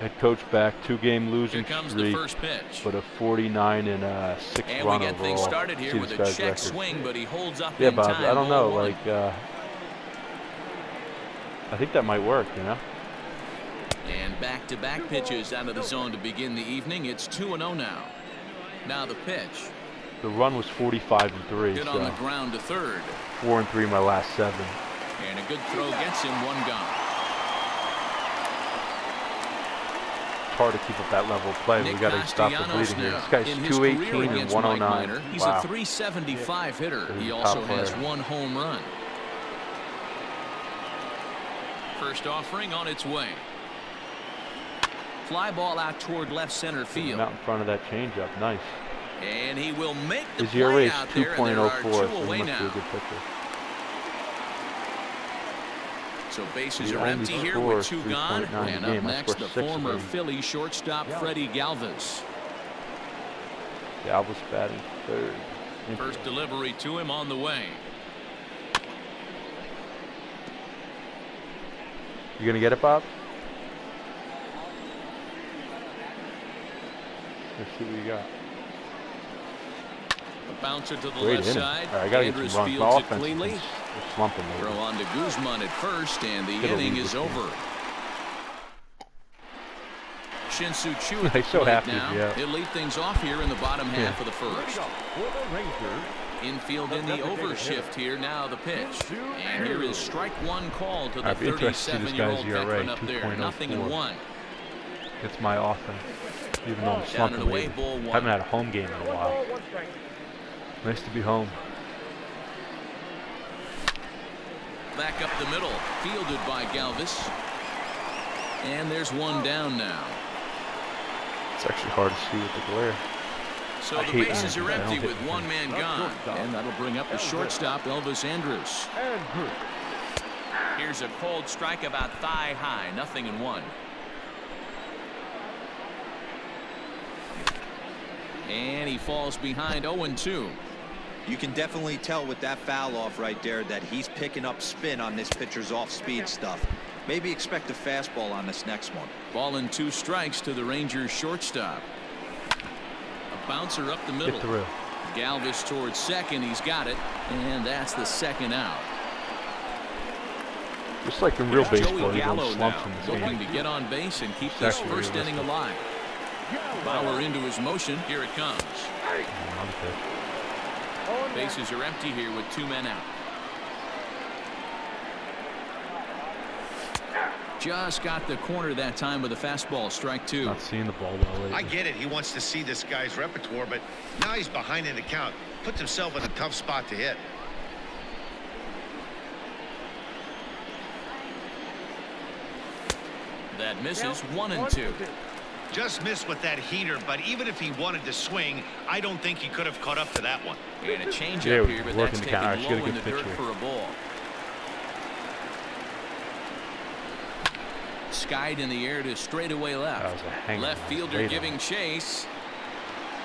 Head coach back, 2-game losing Here comes streak, the first pitch. but a 49 and a 6 And run we get overall. things started here See with this a guy's check record. swing, but he holds up Yeah, in Bob, time. I don't know, Ball one. like, I think that might work, you know? And back-to-back pitches out of the zone to begin the evening. It's 2-0 now. Now the pitch. The run was 45 and 3, Hit so on the ground to third. 4 and 3 my last 7. And a good throw gets him one gone. It's hard to keep up that level of play. Nick we got to stop the Castellanos bleeding here. now. This guy's In his 218 career and against Mike 109. Minor, he's Wow. a 375 hitter. He's He a also top has player. 1 home run. First offering on its way. Fly ball out toward left center field. Out in front of that changeup. Nice. And he will make the His ERA play is out there, and there are 2.04, two so away he must be a now. good pitcher. So bases He are only empty here scored with 2 gone. 3.9 a And up game. I next, scored the 6 a former game. Philly shortstop Freddie Galvis. Galvis batting third. First delivery to him on the way. You gonna get it, Bob? Let's see what you got. A bouncer to the Great left inning. side. All right, I gotta get Andrus some runs. My fields it offense cleanly. is slumping Throw lately. on to Guzman at first, and the Get a inning lead is this game. over. Shin-Soo Choo He's at the so plate happy to now. be out. He'll lead things off here in the bottom half of the first. For the Rangers, Infield in the overshift here. Now the pitch. And here is strike one call to the I'd be interested to see this 37-year-old guy's ERA, veteran up there. 2.04. 0-1. It's my offense. Even though I'm Down slumping and away, lately. ball one. Haven't had a home game in a while. Nice to be home. Back up the middle. Fielded by Galvis. And there's one down now. It's actually hard to see with the glare. So I the hate bases that. are I don't empty hit with the one thing. man gone. And that'll bring up the shortstop, Elvis Andrus. Here's a cold strike about thigh high. 0-1. And he falls behind 0-2. You can definitely tell with that foul off right there that he's picking up spin on this pitcher's off-speed stuff. Maybe expect a fastball on this next one. Ball and 2 strikes to the Rangers shortstop. A bouncer up the middle. Get through. Galvis towards second. He's got it. And that's the second out. Just like in real baseball, Joey you Gallo don't slump now, in this looking game. to get on base and keep this Exactly first inning realistic. alive. Bauer into his motion. Here it comes. Another pitch. Bases are empty here with 2 men out. Just got the corner that time with a fastball. Strike 2. Not seeing the ball well lately. I get it. He wants to see this guy's repertoire, but now he's behind in the count. Puts himself in a tough spot to hit. That misses. 1-2. Just missed with that heater, but even if he wanted to swing, I don't think he could have caught up to that one. And a changeup Yeah, here, but working that's the taken count. Actually low got a in the good pitch dirt here. for a ball. Skied in the air to straightaway That left. was a hanger. Left fielder Right giving on. chase.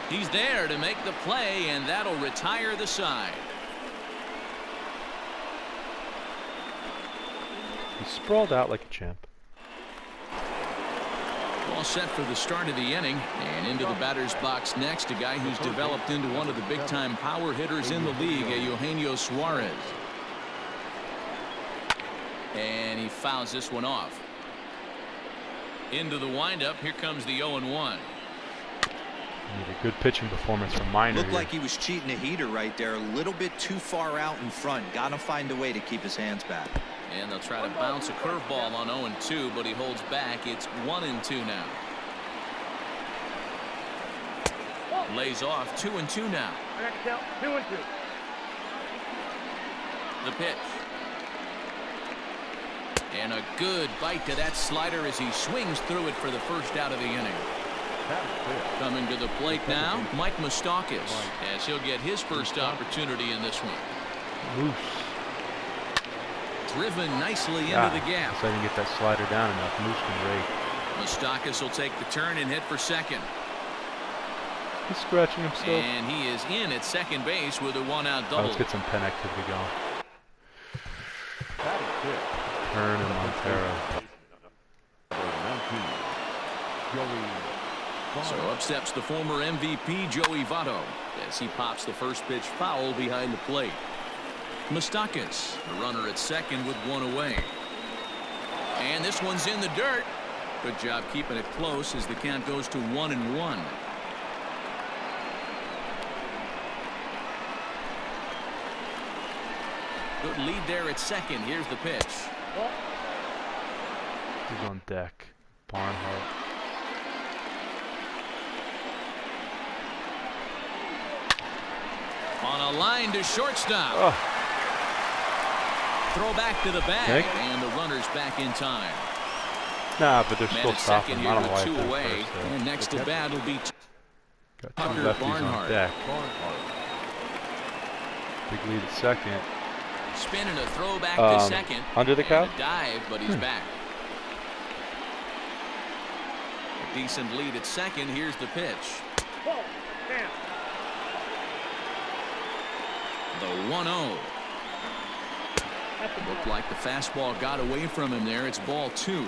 He's there to make the play, and that'll retire the side. He sprawled out like a champ. All set for the start of the inning, and into the batter's box next, a guy who's developed into one of the big-time power hitters in the league, Eugenio Suarez. And he fouls this one off. Into the windup. Here comes the 0-1. Need a good pitching performance from Minor. Looked here. like he was cheating a heater right there. A little bit too far out in front. Got to find a way to keep his hands back. And they'll try to bounce a curveball on 0-2, but he holds back. It's 1-2 now. Lays off. 2-2 now. The pitch. And a good bite to that slider as he swings through it for the first out of the inning. Coming to the plate now, Mike Moustakas, as he'll get his first opportunity in this one. Loose. Driven nicely into Ah, the gap. so I didn't get that slider down enough. Moose can rake. Moustakas will take the turn and hit for second. He's scratching himself. And he is in at second base with a 1-out Oh, double. let's get some pen activity going. Turn and Montero. So up steps the former MVP Joey Votto as he pops the first pitch foul behind the plate. Moustakas, the runner at second with one away. And this one's in the dirt. Good job keeping it close as the count goes to 1-1. Good lead there at second. Here's the pitch. He's on deck. Barnhart. On a line to shortstop. Oh. Throw back to the bag, Nick? and the runner's back in time. Nah, but they're Man still at stopping. second I here don't know with why two I away, did first, and next to bat will be got Tucker two lefties Barnhart. on deck. Big lead at second. Spin and a throw back to second. Under the cow? A dive, but he's back. A decent lead at second. Here's the pitch. The 1-0. Looked like the fastball got away from him there. It's ball 2.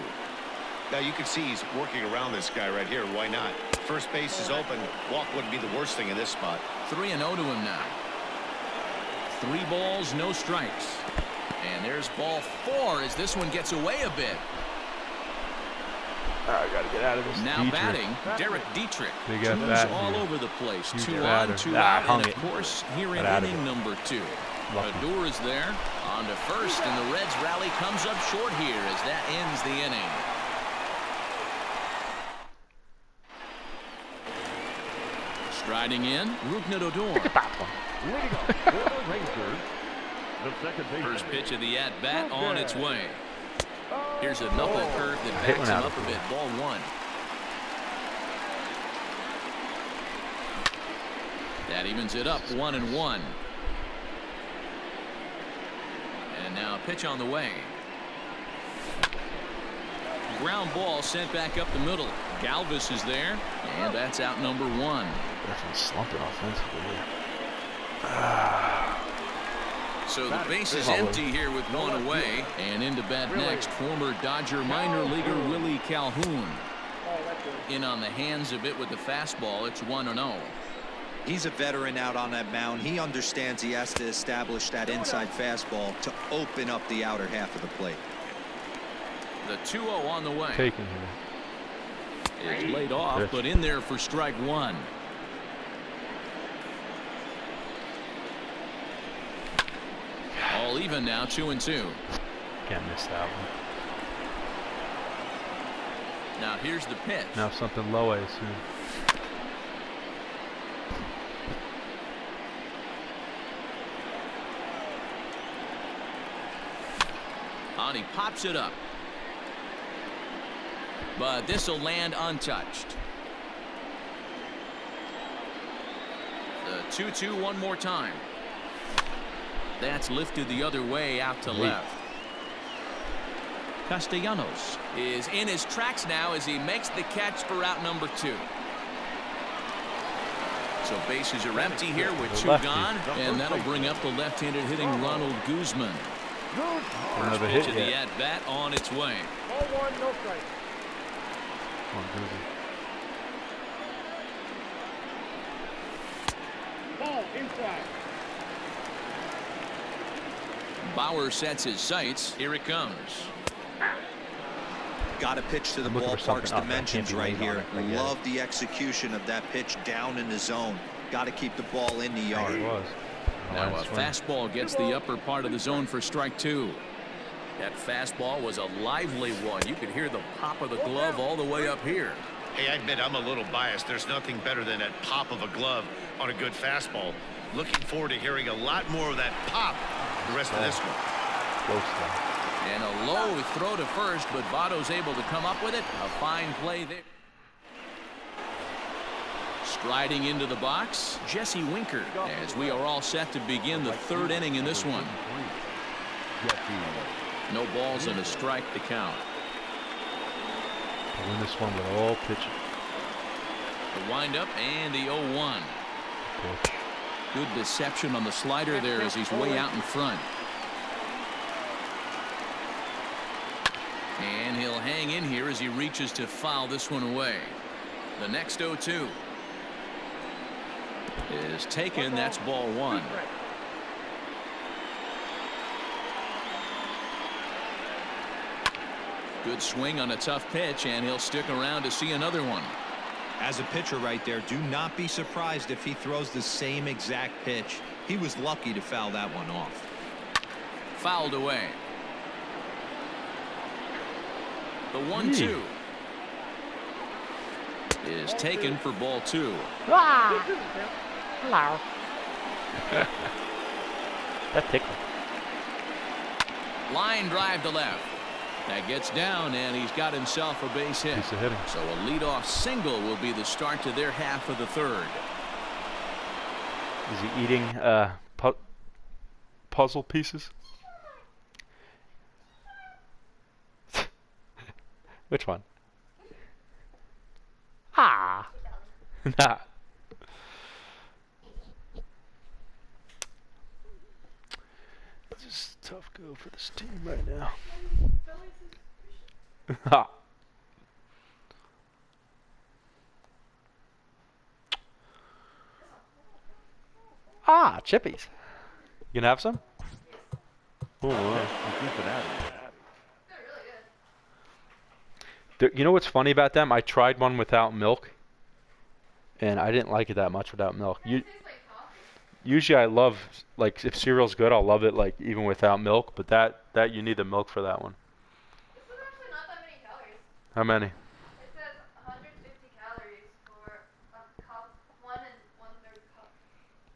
Now you can see he's working around this guy right here. Why not? First base is open. Walk wouldn't be the worst thing in this spot. 3-0 to him now. 3 balls, no strikes. And there's ball 4 as this one gets away a bit. I gotta get out of this. Now Dietrich. batting, Derek Dietrich. They got Twos that all here. over the place. Huge 2 batter. on, 2 Ah, out, hung and it. of course here in Got out of inning it. number 2. Lucky. Ador is there. On to first, and the Reds rally comes up short here as that ends the inning. Striding in, Rougned Odor. Look at that one. First pitch of the at-bat on its way. Here's a knuckle curve that Hit backs one him out. up a bit. Ball 1. That evens it up 1-1. And now a pitch on the way. Ground ball sent back up the middle. Galvis is there, and that's out number 1. Definitely slumping offensively here. So the base is empty here with 1 away. And into bat next, former Dodger minor leaguer Willie Calhoun. In on the hands of it with the fastball. It's 1-0. He's a veteran out on that mound. He understands he has to establish that inside fastball to open up the outer half of the plate. The 2-0 on the way. Taking here. It's laid off, but in there for strike 1. All even now, 2-2. Can't miss that one. Now here's the pitch. Now something low, I assume. On, he pops it up. But this will land untouched. The 2-2 one more time. That's lifted the other way out to left. Castellanos is in his tracks now as he makes the catch for out number 2. So bases are empty here with 2 gone, and that'll bring up the left-handed hitting Ronald Guzman. First pitch of the at-bat on its way. Ball 1, no strike. Come on, Guzman. Ball inside. Bauer sets his sights. Here it comes. Got to pitch to the I'm looking for ballpark's something. Oh, dimensions can't be right late on here. it. I get Love the execution of that pitch down in the zone. Got to keep the ball in the It yard. was. Now a Nice swing. fastball gets the upper part of the zone for strike 2. That fastball was a lively one. You could hear the pop of the glove all the way up here. Hey, I admit I'm a little biased. There's nothing better than that pop of a glove on a good fastball. Looking forward to hearing a lot more of that pop the rest of this one. Close though. And a low throw to first, but Votto's able to come up with it. A fine play there. Striding into the box, Jesse Winker, as we are all set to begin the 3rd inning in this one. No balls and a strike to count. I'll win this one with all pitching. The windup and the 0-1. Pitch. Good deception on the slider there as he's way out in front. And he'll hang in here as he reaches to foul this one away. The next 0-2 is taken. That's ball 1. Good swing on a tough pitch, and he'll stick around to see another one. As a pitcher right there, do not be surprised if he throws the same exact pitch. He was lucky to foul that one off. Fouled away. The 1-2 is taken for ball 2. Ah! Hello. That tickled. Line drive to left. That gets down, and he's got himself a base hit. Piece of hitting. So a leadoff single will be the start to their half of the third. Is he eating puzzle pieces? Which one? Ah. Nah. This is a tough go for this team right now. Ha. Ah, chippies. You gonna have some? Oh, wow. You know what's funny about them? I tried one without milk, and I didn't like it that much without milk. Usually I love, like, if cereal's good, I'll love it, like, even without milk, but that you need the milk for that one. This is actually not that many calories. How many? It says 150 calories for a cup, 1 1/3 cup.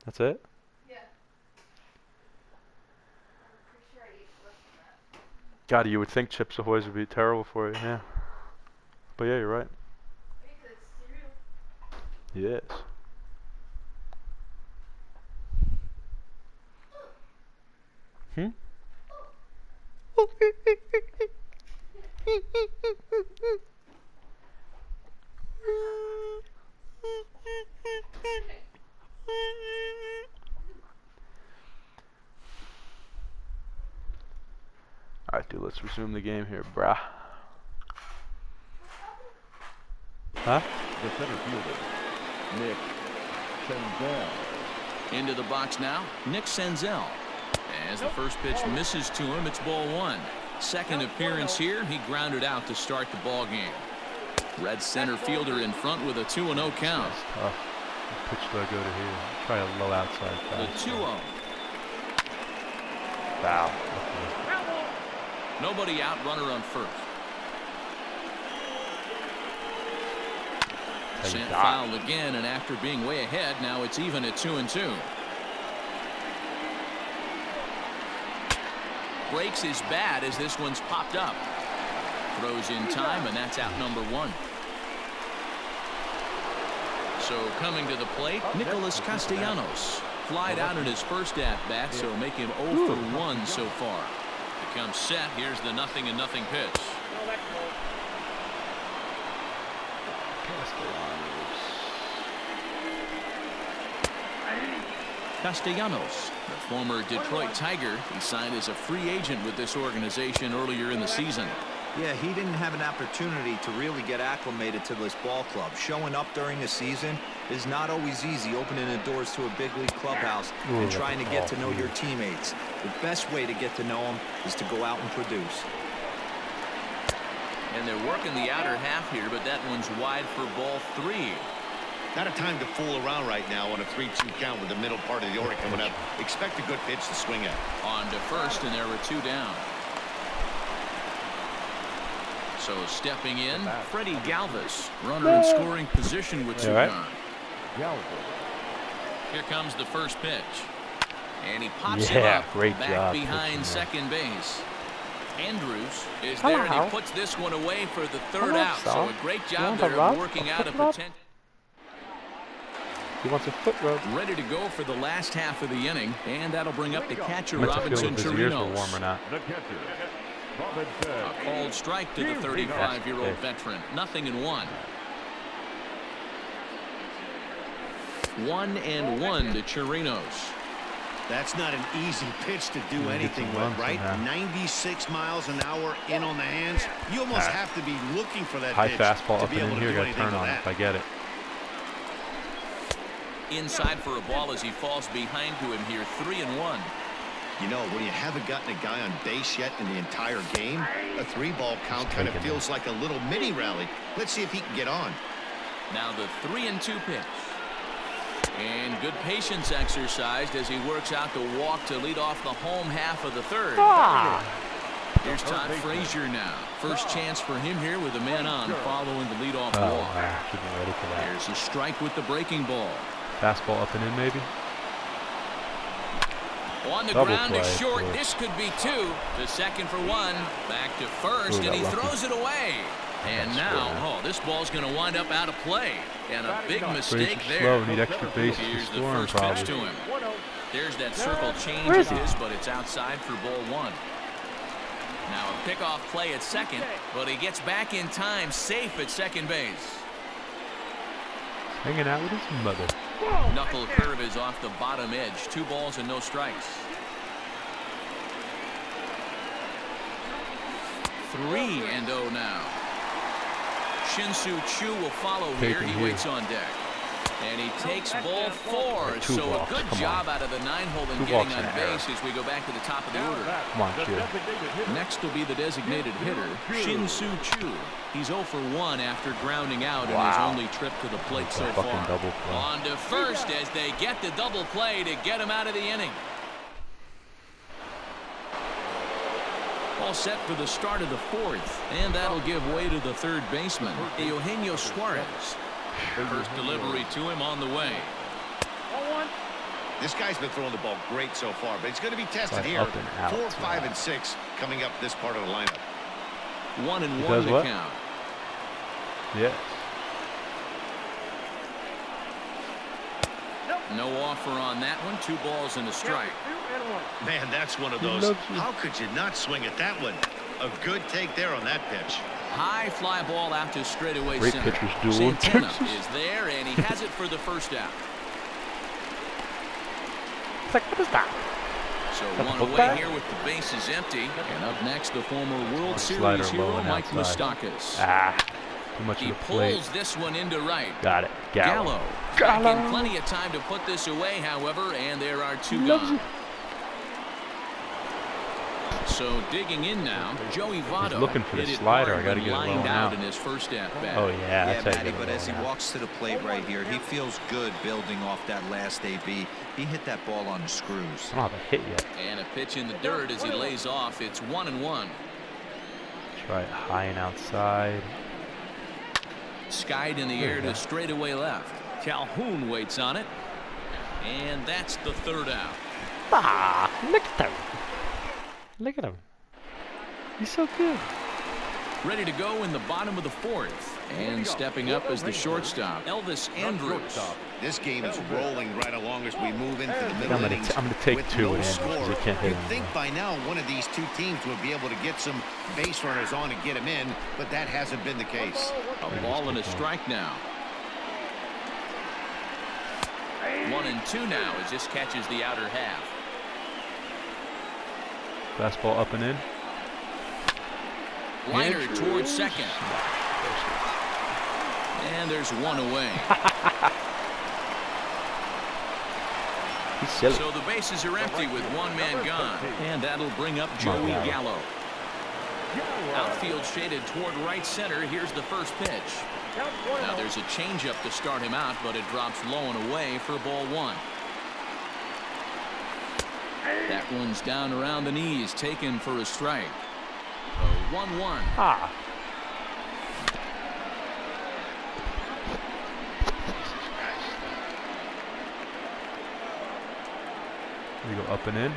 That's it? Yeah. I'm pretty sure I eat less than that. God, you would think Chips Ahoy's would be terrible for you, yeah. But yeah, you're right. Maybe 'cause it's cereal. Yes. Hmm? Alright, dude, let's resume the game here, brah. Huh? The center fielder, Nick Senzel. Into the box now, Nick Senzel. As the first pitch misses to him, it's ball 1. Second appearance here, he grounded out to start the ball game. Red center fielder in front with a 2-0 count. What pitch do I go to here? Try a low outside The pass. 2-0. Foul. Nobody out, runner on first. Sent foul again, and after being way ahead, now it's even at 2-2. Breaks his bat as this one's popped up. Throws in time, and that's out number 1. So coming to the plate, Nicholas Castellanos. Flied out in his first at-bat, so make him 0 for 1 so far. Becomes set. Here's the 0-0 pitch. Castellanos, the former Detroit Tiger, he signed as a free agent with this organization earlier in the season. Yeah, he didn't have an opportunity to really get acclimated to this ball club. Showing up during the season is not always easy, opening the doors to a big league clubhouse and trying to get to know your teammates. The best way to get to know them is to go out and produce. And they're working the outer half here, but that one's wide for ball 3. Not a time to fool around right now on a 3-2 count with the middle part of the order coming up. Expect a good pitch to swing at. On to first, and there were 2 down. So stepping in, Freddie Galvis, runner in scoring position with 2 gone. Here comes the first pitch. And he pops him up great back job behind second base. Andrews is there, and he puts this one away for the third out. So a great job there of working out a potential. He wants a foot rub. Ready to go for the last half of the inning, and that'll bring up the catcher, Robinson Chirinos. The catcher, Robinson. A called strike to the 35-year-old veteran. 0-1. 1-1 to Chirinos. That's not an easy pitch to do anything with, right? 96 miles an hour in on the hands. You almost have to be looking for that high pitch fastball to up be and able in to here. do Got to anything turn with on it that. if I get it. Inside for a ball as he falls behind to him here. 3-1. You know, when you haven't gotten a guy on base yet in the entire game, a 3-ball count kind of feels like a little mini rally. Let's see if he can get on. Now the 3-2 pitch. And good patience exercised as he works out the walk to lead off the home half of the third. Here's Todd Frazier now. First chance for him here with a man on following the leadoff walk. Should be ready for that. There's a strike with the breaking ball. Fastball up and in, maybe. On the Double ground play, is short. boy. This could be two. To second for one. Back to first, and he throws it away. And now, this ball's going to wind up out of play. And a big mistake there. Slow, need extra bases to Here's the score him, first pitch to probably. him. There's that circle change Where of is he? his, but it's outside for ball one. Now a pickoff play at second, but he gets back in time, safe at second base. Hanging out with his mother. Knuckle curve is off the bottom edge. 2 balls and no strikes. 3-0 now. Shin-Soo Choo will follow here. He waits on deck. And he takes ball 4. Two So walks. a good Come job on. out of the 9-hole and 2 getting walks on and an error. base as we go back to the top of the order. Come on, kid. Next will be the designated hitter, Shin-Soo Choo. He's 0 for 1 after grounding out in his only trip to the plate so fucking far. double play. On to first as they get the double play to get him out of the inning. All set for the start of the 4th, and that'll give way to the third baseman, Eugenio Suarez. First delivery to him on the way. This guy's been throwing the ball great so far, but he's going to be tested here. Up and out. 4, 5, and 6 coming up this part of the lineup. 1-1 does to what? count. Yes. No offer on that one. 2 balls and a strike. Man, that's one of He those. loves you. How could you not swing at that one? A good take there on that pitch. High fly ball out to straightaway Great center. pitchers duel in Santana Texas. is there, and he has it for the first out. It's like, what is that? So That's one a book away bag? here with the bases empty. And up next, the former World Slider Series low hero, and Mike outside. Moustakas. Too much He of the plate. pulls this one into right. Got it. Gallo. Gallo. Back in plenty of time to put this away, however, and there are 2 Loves gone. it. So digging in now, Joey Votto. looking for the hit it slider. hard I gotta when get it lined low out out. in his first at bat. Oh, yeah. Yeah, That's how you Matty, get it but low as he now. walks to the plate right here, he feels good building off that last AB. He hit that ball on the screws. I don't have a hit yet. And a pitch in the dirt as he lays off. It's 1-1. Try it high and outside. Skied in the air to straightaway left. Calhoun waits on it. And that's the 3rd out. Look at him. Look at him. He's so good. Ready to go in the bottom of the 4th. And stepping up as the shortstop, Elvis Andrus. This game is rolling right along as we move into the middle innings. I'm gonna take with 2 no in because score. he can't hit You'd him. think by now one of these 2 teams would be able to get some base runners on and get him in, but that hasn't been the case. A ball and a strike now. 1-2 now as this catches the outer half. Fastball up and in. Liner towards second. And there's 1 away. He's silly. So the bases are empty with 1 man gone. And that'll bring up Joey Gallo. Outfield shaded toward right center. Here's the first pitch. Now there's a changeup to start him out, but it drops low and away for ball 1. That one's down around the knees, taken for a strike. A 1-1. We go up and in.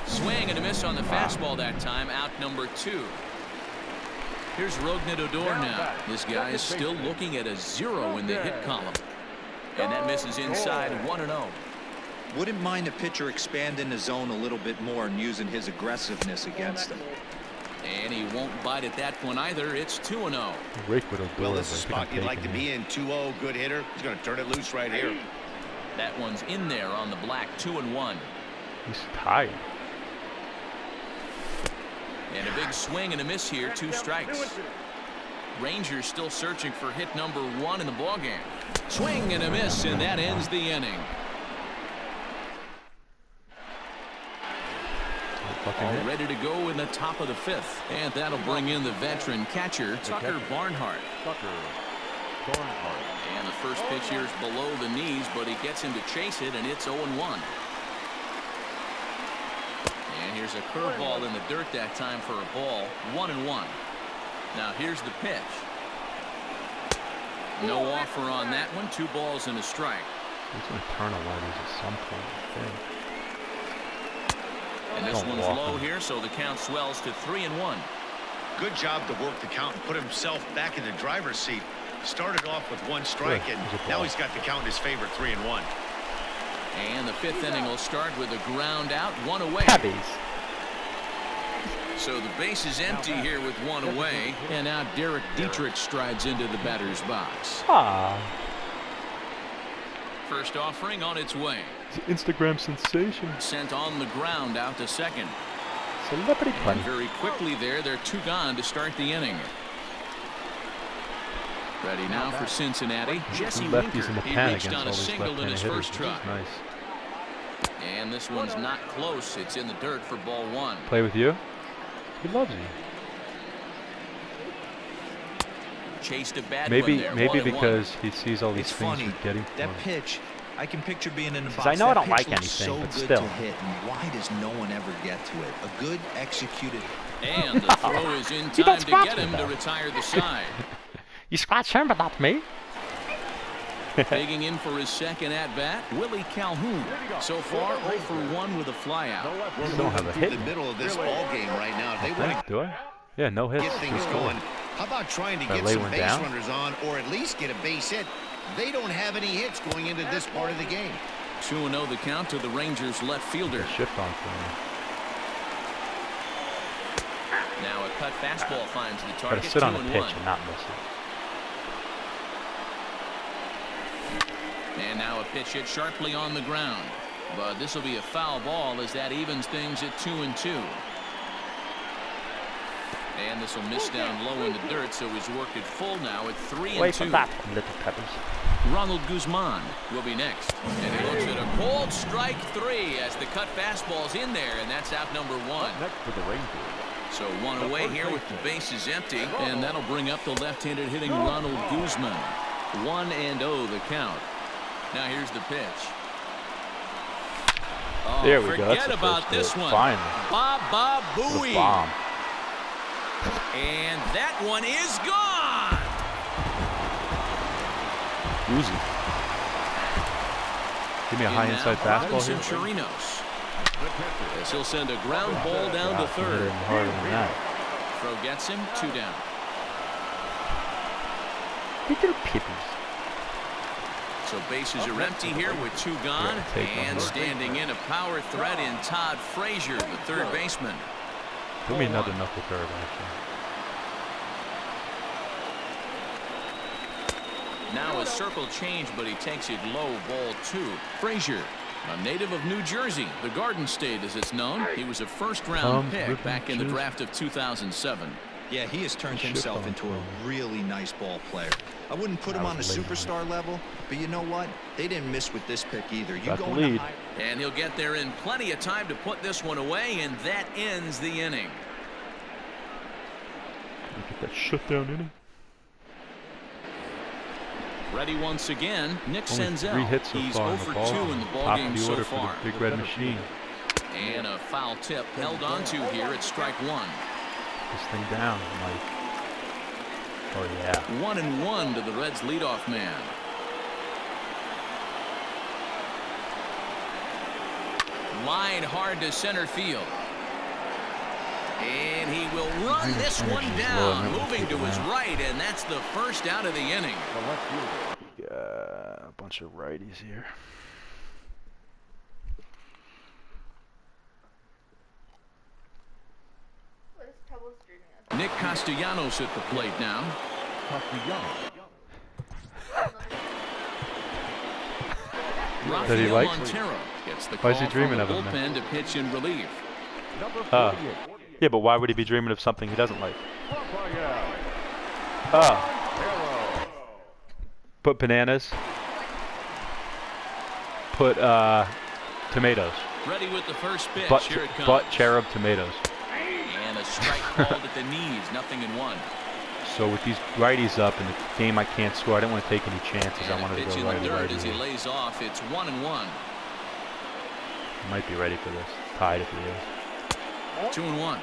Swing and a miss on the fastball that time. Out number 2. Here's Rougned Odor now. This guy is still looking at a 0 in the hit column. And that misses inside 1-0. Wouldn't mind a pitcher expanding the zone a little bit more and using his aggressiveness against him. And he won't bite at that one either. It's 2-0. Rake with Odor. Well, this is a spot you'd like to be in. 2-0, good hitter. He's going to turn it loose right here. That one's in there on the black. 2-1. He's tired. And a big swing and a miss here. 2 strikes. Rangers still searching for hit number 1 in the ballgame. Swing and a miss, and that ends the inning. All ready to go in the top of the 5th. And that'll bring in the veteran catcher, Tucker Barnhart. And the first pitch here is below the knees, but he gets him to chase it, and it's 0-1. And here's a curveball in the dirt that time for a ball. 1-1. Now here's the pitch. No offer on that one. 2 balls and a strike. He's going to turn away at some point, I think. And this one's low here, so the count swells to 3-1. Good job to work the count and put himself back in the driver's seat. Started off with 1 strike, and now he's got the count in his favor, 3-1. And the 5th inning will start with a ground out, 1 away. Cabbies. So the base is empty here with 1 away. And now Derek Dietrich strides into the batter's box. First offering on its way. It's Instagram sensation. Sent on the ground out to second. Celebrity And very quickly there, they're 2 gone to start the inning. Ready now for Cincinnati. Jesse Winker. He reached on a single in his first try. Nice. And this one's not close. It's in the dirt for ball 1. Play with you? He loves you. Chased a bad maybe one there. maybe because he sees all these It's things funny. he's getting. That pitch, I can picture being in the box. I know I That don't pitch like looks anything, so but good still. to hit, and why does no one ever get to it? A good executed. And the throw is in time to get him to retire the side. You scratch him, but not me. Digging in for his second at-bat, Willie Calhoun. So far, 0 for 1 with a flyout. We're don't have a moving hit. through the middle of this ball game right now. If they want to Do I? Yeah, no hits. get things going, how about trying to If I get lay some one base down? runners on, or at least get a base hit? They don't have any hits going into this part of the game. 2-0 the count to the Rangers left fielder. Shift on for me. Now a cut fastball finds the target. Gotta sit on the 2-1. pitch and not miss it. And now a pitch hit sharply on the ground. But this will be a foul ball as that evens things at 2-2. And this will miss down low in the dirt, so he's worked it full now at 3-2. Wait for that, little peppers. Ronald Guzman will be next. And he looks at a cold strike 3 as the cut fastball's in there, and that's out number 1. Next for the Rangers. So 1 away here with the bases empty, and that'll bring up the left-handed hitting Ronald Guzman. 1-0 the count. Now here's the pitch. Oh, There we go. That's forget the about first this hit. one. Finally. Baba Little Booey. bomb. And that one is gone. Easy. Give me a high inside fastball here. Chirinos. As he'll send a ground ball down to third. Harder than that. Throw gets him. 2 down. Little peppers. So bases are empty here with 2 gone. And standing in a power threat in Todd Frazier, the third baseman. Give me another knuckle curve, actually. Now a circle change, but he takes it low, ball 2. Frazier, a native of New Jersey, the Garden State as it's known. He was a first-round pick back in the draft of 2007. Yeah, he has turned himself into a really nice ball player. I wouldn't put him on a superstar level, but you know what? They didn't miss with this pick either. You go in the high. And he'll get there in plenty of time to put this one away, and that ends the inning. Get that shutdown inning. Ready once again, Nick Senzel. 3 hits so He's far 0 in the for ball. 2 in the Top ballgame of the so order far. for the big red machine. And a foul tip held onto here at strike 1. This thing down, Mike. Oh yeah. 1-1 to the Reds' leadoff man. Line hard to center field. And he will run this one down, moving to his right, and that's the first out of the inning. A bunch of righties here. What is trouble streaming? Nick Castellanos at the plate now. That he likes? Montero gets the Why is he call dreaming from of the him then? bullpen to pitch in relief. Yeah, but why would he be dreaming of something he doesn't like? Put bananas. Put tomatoes. Ready with the first pitch. Here it comes. But cherub tomatoes. And a strike called at the knees. 0-1. So with these righties up in the game I can't score, I didn't want to take any chances. And I wanted to pitch go in righty, the dirt righty. as he lays off. It's 1-1. Might be ready for this. Tied if he is. 2-1.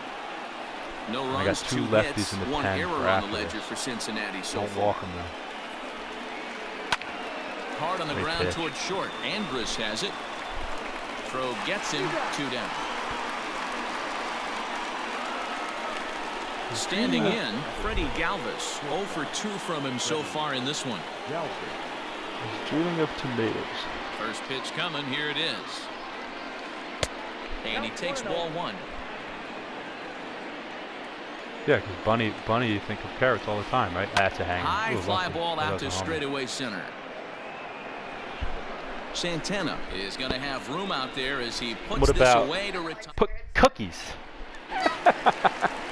No runs, I got two lefties hits, in the one pen error for on the after ledger this. for Cincinnati so Don't far. walk him though. Hard on the Great ground pitch. towards short. Andrus has it. Throw gets him. 2 down. Standing in, Freddie Galvis. 0 for 2 from him so far in this one. He's dreaming of tomatoes. First pitch coming. Here it is. And he takes ball 1. Yeah, because Bunny, you think of carrots all the time, right? That's a hanger. High Ooh, fly lucky. ball That out was to a homer. straightaway center. Santana is going to have room out there as he puts What this about away to retire. put cookies?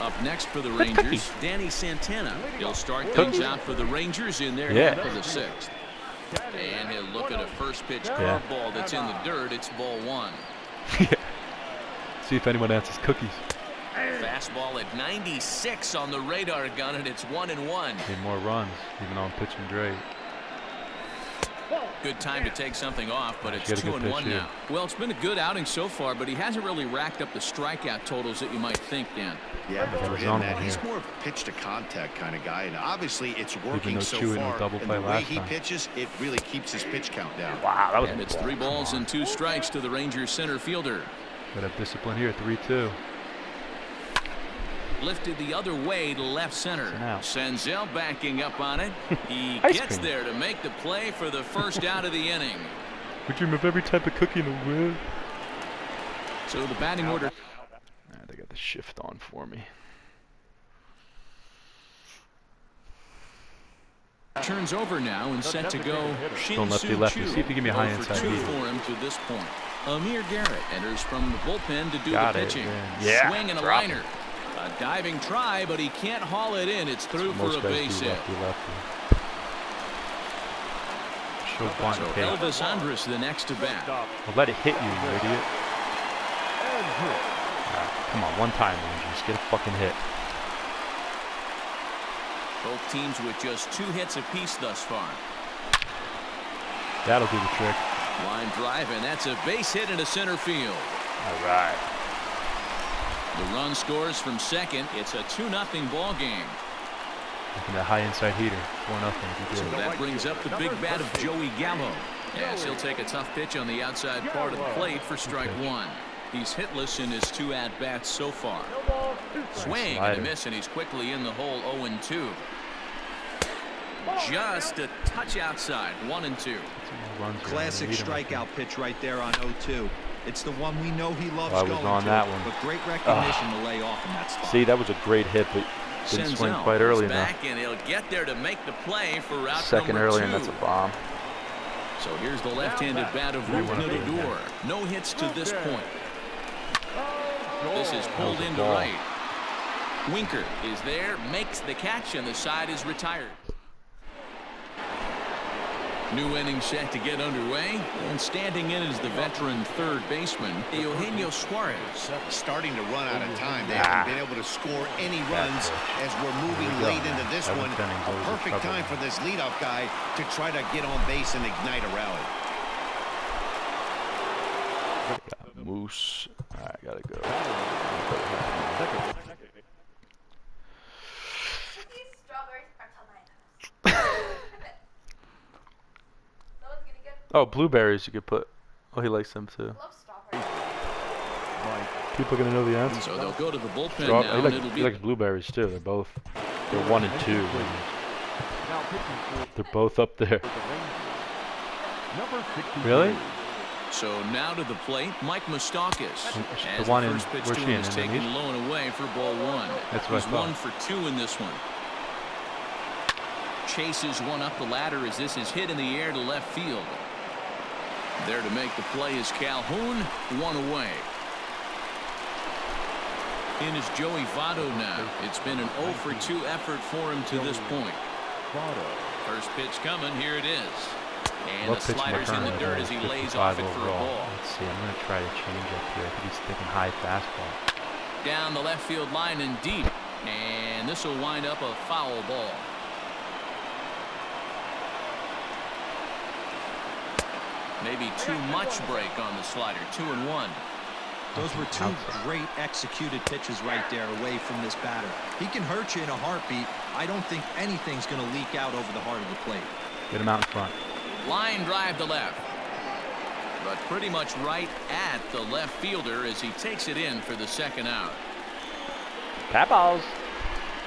Up next for the Rangers, Danny Santana. He'll start things out for the Rangers in their Yeah. half of the 6th. And he'll look at a first pitch curveball that's in the dirt. It's ball 1. See if anyone answers cookies. Fastball at 96 on the radar gun, and it's 1-1. Need more runs, even though I'm pitching great. Good time to take something off, but it's Get a good 2-1 pitch here. now. Well, it's been a good outing so far, but he hasn't really racked up the strikeout totals that you might think, Dan. Yeah, but for There's him, on man, one he's here. more of a pitch to contact kind of guy, and obviously it's working though so Chewy no far. double And play the way last he time. pitches, it really keeps his pitch count down. Wow, that was And it's 3 balls and 2 strikes to the Rangers center fielder. Gotta have discipline here. 3-2. Lifted the other way to left center. It's an out. Senzel backing up on it. He Ice gets cream. there to make the play for the first out of the inning. We dream of every type of cookie in the world. So the batting order. They got the shift on for me. Turns over now and set to go. Don't lefty Shin-Soo lefty. Choo. See if you give me a high 0 for inside 2 heater. for him to this point. Amir Garrett enters from the bullpen to do Got the it, pitching. man. Yeah, Swing and a drop liner. A diving try, but he can't haul it in. It's through for Most a guys base do hit. lefty. Show bunt So tape. Elvis Andrus the next to bat. Well, let it hit you, you idiot. Alright, come on, one time, Rangers. Get a fucking hit. Both teams with just 2 hits apiece thus far. That'll do the trick. Line drive, and that's a base hit into center field. All right. The run scores from second. It's a 2-0 ball game. Looking at high inside heater. 4-0 if you So do it. that brings up the big bat of Joey Gallo. Yes, he'll take a tough pitch on the outside part of the plate for strike 1. He's hitless in his 2 at-bats so far. Swing and a miss, and he's quickly in the hole 0-2. Just a touch outside, 1-2. Classic strikeout pitch right there on 0-2. It's the one we know he loves I was going on to, that one. but great recognition to lay off in that spot. See, that was a great hit, but didn't swing Senzel quite early is enough. back, and he'll get there to make the play for out Second number early, 2. and that's a bomb. So here's the left-handed bat of Rupnador. No hits to this point. This is pulled into ball. right. Winker is there, makes the catch, and the side is retired. New inning set to get underway, and standing in is the veteran third baseman, Eugenio Suarez. Starting to run out of time. They haven't been able to score any runs as we're moving late into this one. A perfect time for this leadoff guy to try to get on base and ignite a rally. Moose. All right, gotta go. Cookies, strawberries, pretzel bananas. Someone's gonna get Oh, blueberries you could put. Oh, he likes them too. love strawberries. People are gonna know the answer. So they'll go to the bullpen Straw- now, and it'll he be likes blueberries too. They're 1 and 2. They're both up there. Really? So now to the plate, Mike Moustakas. As The one in, first pitch where's to she him in? is taken Indonesia? low and away for ball 1. That's what I He's thought. 1 for 2 in this one. Chases one up the ladder as this is hit in the air to left field. There to make the play is Calhoun, one away. In is Joey Votto now. It's been an 0 for 2 effort for him to this point. First pitch coming, here it is. And the slider's in the dirt as he lays off it for a ball. Let's see, I'm going to try to change up here. I think he's thinking high fastball. Down the left field line and deep. And this will wind up a foul ball. Maybe too much break on the slider. 2-1. Those were two great executed pitches right there away from this batter. He can hurt you in a heartbeat. I don't think anything's going to leak out over the heart of the plate. Get him out in front. Line drive to left. But pretty much right at the left fielder as he takes it in for the second out. Papaws.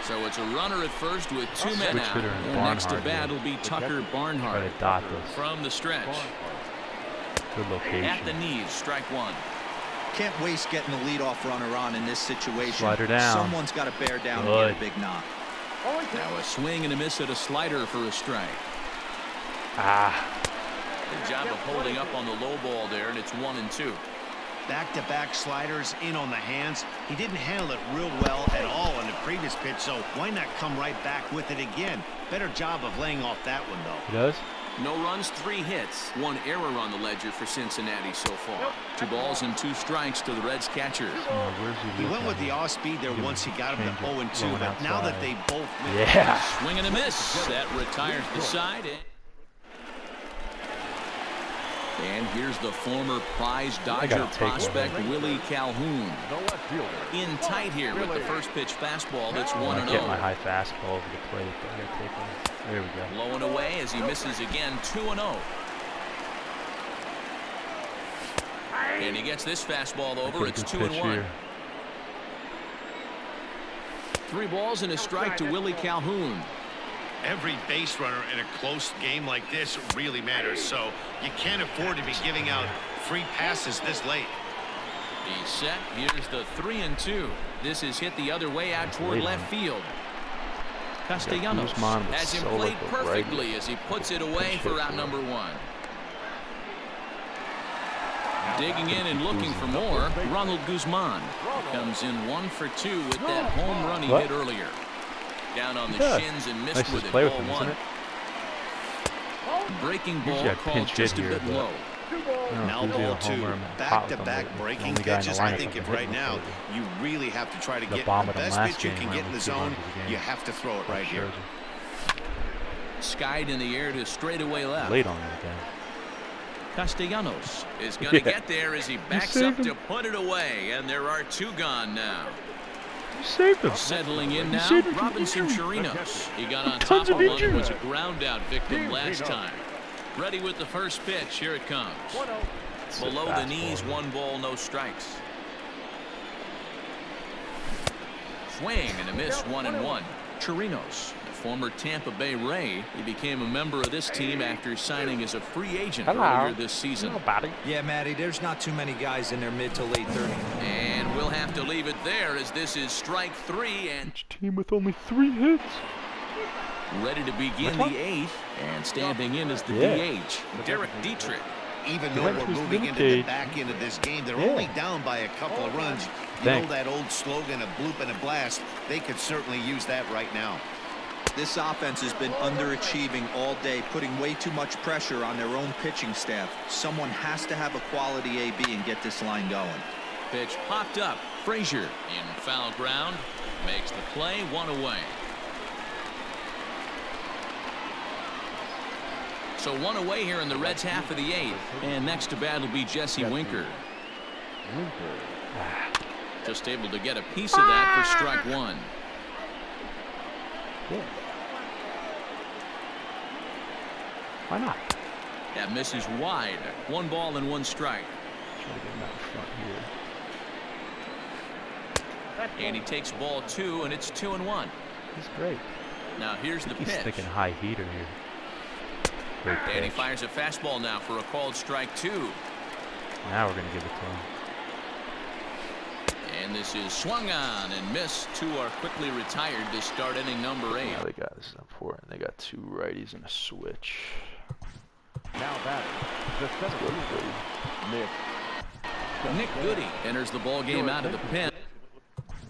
So it's a runner at first with 2 men out. And next to bat will be Tucker Barnhart. Try to dot this. From the stretch. Good location. At the knees, strike one. Can't waste getting the leadoff runner on in this situation. Slider down. Someone's got to bear down and get a big knock. Now a swing and a miss at a slider for a strike. Good job of holding up on the low ball there, and it's 1-2. Back-to-back sliders in on the hands. He didn't handle it real well at all on the previous pitch, so why not come right back with it again? Better job of laying off that one, though. He does? No runs, 3 hits. 1 error on the ledger for Cincinnati so far. 2 balls and 2 strikes to the Reds catcher. He went with the off speed there once he got him to 0-2, but now that they both missed. Yeah. Swing and a miss. That retires the side. And here's the former prize Dodger prospect Willie Calhoun. In tight here with the first pitch fastball. That's 1-0. Get my high fastball over the plate. I gotta take one. There we go. Low and away as he misses again. 2-0. And he gets this fastball over. It's 2-1. 3 balls and a strike to Willie Calhoun. Every base runner in a close game like this really matters, so you can't afford to be giving out free passes this late. He's set. Here's the 3-2. This is hit the other way out toward left field. Castellanos has him played perfectly as he puts it away for out number 1. Digging in and looking for more, Ronald Guzman comes in 1 for 2 with that home run he hit earlier. Down on the shins and missed nice with it. Play Ball with him, 1. Breaking ball called just a bit low. Now ball 2. Back-to-back breaking pitches. I think if right now you really have to try to get the best pitch you can get in the zone, you have to throw it right here. Skied in the air to straightaway left. Late on it again. Castellanos is going to get there as he backs up to put it away, and there are 2 gone now. Saved him. Settling in now, Robinson Chirinos. He got on top of one and was a ground-out victim last time. Ready with the first pitch. Here it comes. Below the knees, 1 ball, no strikes. Swing and a miss, 1-1. Chirinos, former Tampa Bay Ray. He became a member of this team after signing as a free agent earlier this season. Yeah, Matty, there's not too many guys in their mid to late 30s. And we'll have to leave it there as this is strike 3. And each team with only 3 hits. Ready to begin the 8th, and standing in is the DH, Derek Dietrich. Even though we're moving into the back end of this game, they're only down by a couple of runs. You know that old slogan, a bloop and a blast? They could certainly use that right now. This offense has been underachieving all day, putting way too much pressure on their own pitching staff. Someone has to have a quality AB and get this line going. Pitch popped up. Frazier in foul ground. Makes the play, 1 away. So 1 away here in the Reds' half of the 8th. And next to bat will be Jesse Winker. Just able to get a piece of that for strike 1. Yeah. Why not? That misses wide. 1 ball and 1 strike. Try to get him out in front here. And he takes ball 2, and it's 2-1. He's great. Now here's the pitch. He's sticking high heater here. Great pitch. And he fires a fastball now for a called strike 2. Now we're going to give it to him. And this is swung on and missed. 2 are quickly retired to start inning number 8. Now they got this important. They got 2 righties and a switch. Now batting, the center fielder, Nick Goody enters the ball game out of the pen.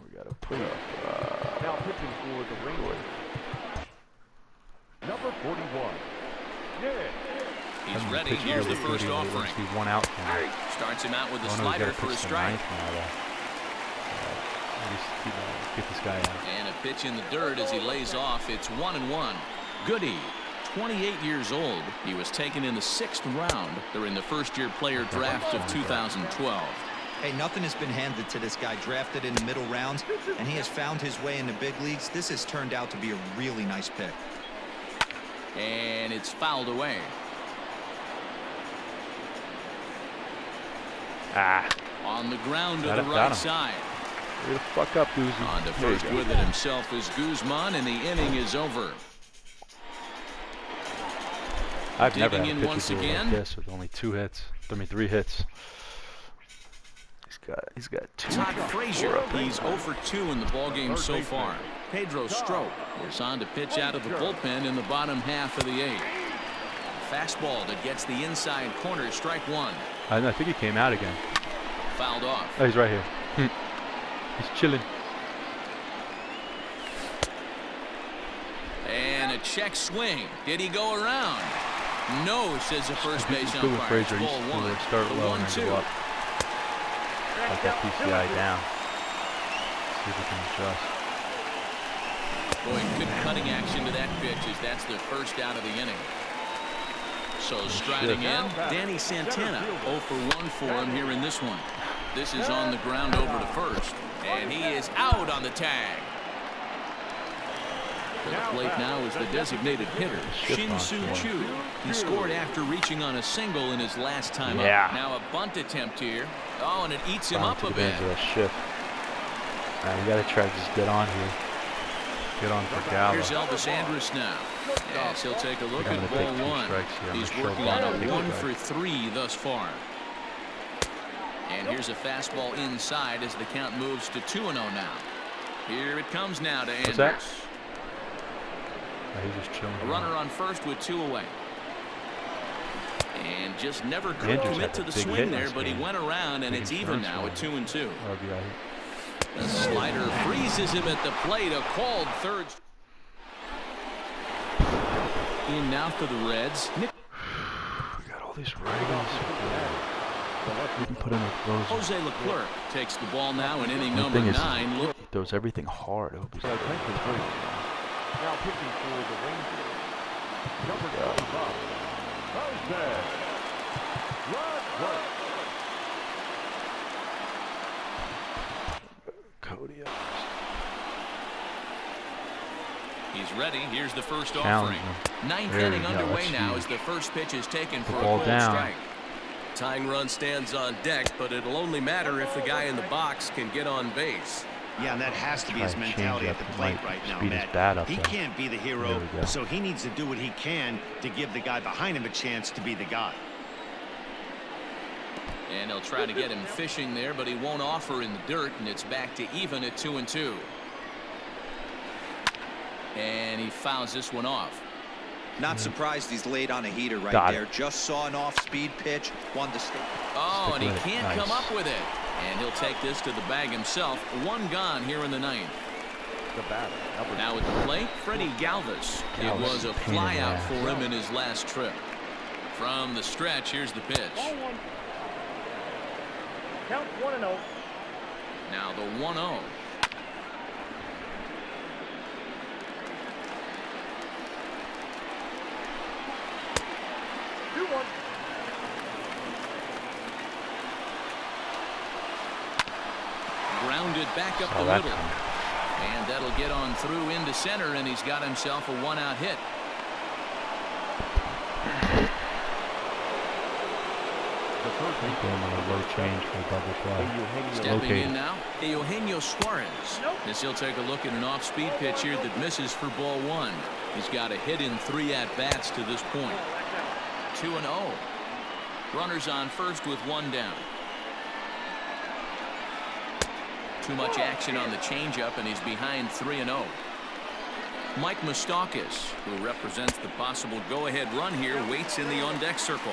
We got to put up. Now pitching for the Rangers. Number 41. Nick. He's ready. Here's the first offering. Be one out. Starts him out with a Oh, no, slider for a strike. Get this guy out. And a pitch in the dirt as he lays off. It's 1-1. Goody, 28 years old. He was taken in the 6th round during the first-year player draft of 2012. Hey, nothing has been handed to this guy. Drafted in the middle rounds, and he has found his way in the big leagues. This has turned out to be a really nice pick. And it's fouled away. On the ground to the right side. Hurry the fuck up, Guzman. On to first with it himself is Guzman, and the inning is over. I've never Digging had a in once pitcher duel again. like this with only 2 hits. 3 hits. He's got 2. Todd Frazier, he's 0 for 2 in the ballgame so far. Pedro Strop is on to pitch out of the bullpen in the bottom half of the 8th. Fastball that gets the inside corner, strike 1. I think he came out again. Fouled off. Oh, he's right here. He's chilling. And a check swing. Did he go around? No, says the first base Cool with umpire. It's Frazier. ball He's 1. start The low and 1-2. go up. Like that PCI down. See if we can adjust. Boy, good cutting action to that pitch as that's the first out of the inning. So striding in, Danny Santana. 0 for 1 for him here in this one. This is on the ground over to first. And he is out on the tag. To the plate now is the designated hitter, Shin-Soo Choo. He scored after reaching on a single in his last time up. Now a bunt attempt here. Oh, and it eats him up a bit. Shift. You got to try to just get on here. Get on for Gallo. Here's Elvis Andrus now. Yes, he'll take a look at ball 1. He's working on a 1 for 3 thus far. And here's a fastball inside as the count moves to 2-0 now. Here it comes now to Andrus. What's that? He's just chilling. A runner on first with 2 away. And just never could Andrus commit to the swing there, but he went around, and it's even now at 2-2. The slider freezes him at the plate. A called third. In now for the Reds. We got all these righties. We can put in a closer. Jose Leclerc takes the ball now in inning number 9. Look. Throws everything hard. I hope he's now pitching for the Rangers. Number 25. Jose Leclerc. Cody. He's ready. Here's the first offering. 9th inning underway now as the first pitch is taken for a cold strike. Tying run stands on deck, but it'll only matter if the guy in the box can get on base. Yeah, and that has to be his mentality at the plate right now, Matt. He can't be the hero, so he needs to do what he can to give the guy behind him a chance to be the guy. And they'll try to get him fishing there, but he won't offer in the dirt, and it's back to even at 2-2. And he fouls this one off. Not surprised he's laid on a heater right there. Just saw an off-speed pitch. Wanted to stay. Oh, and he can't come up with it. And he'll take this to the bag himself. 1 gone here in the 9th. The batter. Now at the plate, Freddie Galvis. It was a flyout for him in his last trip. From the stretch, here's the pitch. Ball 1. Count 1-0. Now the 1-0. Grounded back up the middle. And that'll get on through into center, and he's got himself a 1-out hit. Stepping in now, Eugenio Suarez. As he'll take a look at an off-speed pitch here that misses for ball 1. He's got a hit in 3 at-bats to this point. 2-0. Runners on first with 1 down. Too much action on the changeup, and he's behind 3-0. Mike Moustakis, who represents the possible go-ahead run here, waits in the on-deck circle.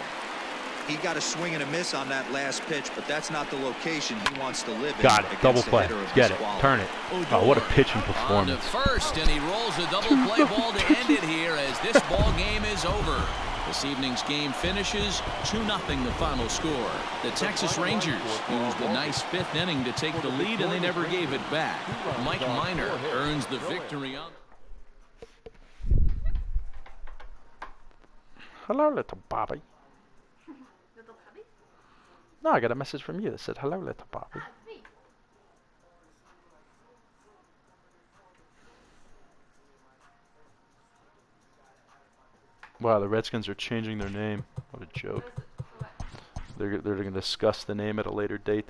He got a swing and a miss on that last pitch, but that's not the location he wants to live in. Got it. against Double the play. hitter of Get his it. quality. Turn it. Oh, what a pitching On to performance. first, and he rolls a double play ball to end it here as this ball game is over. This evening's game finishes 2-0 the final score. The Texas Rangers used a nice fifth inning to take the lead, and they never gave it back. Mike Minor earns the victory on. Hello, little Bobby. Little puppy? No, I got a message from you that said, hello, little Bobby. Me. Wow, the Redskins are changing their name. What a joke. What? They're going to discuss the name at a later date.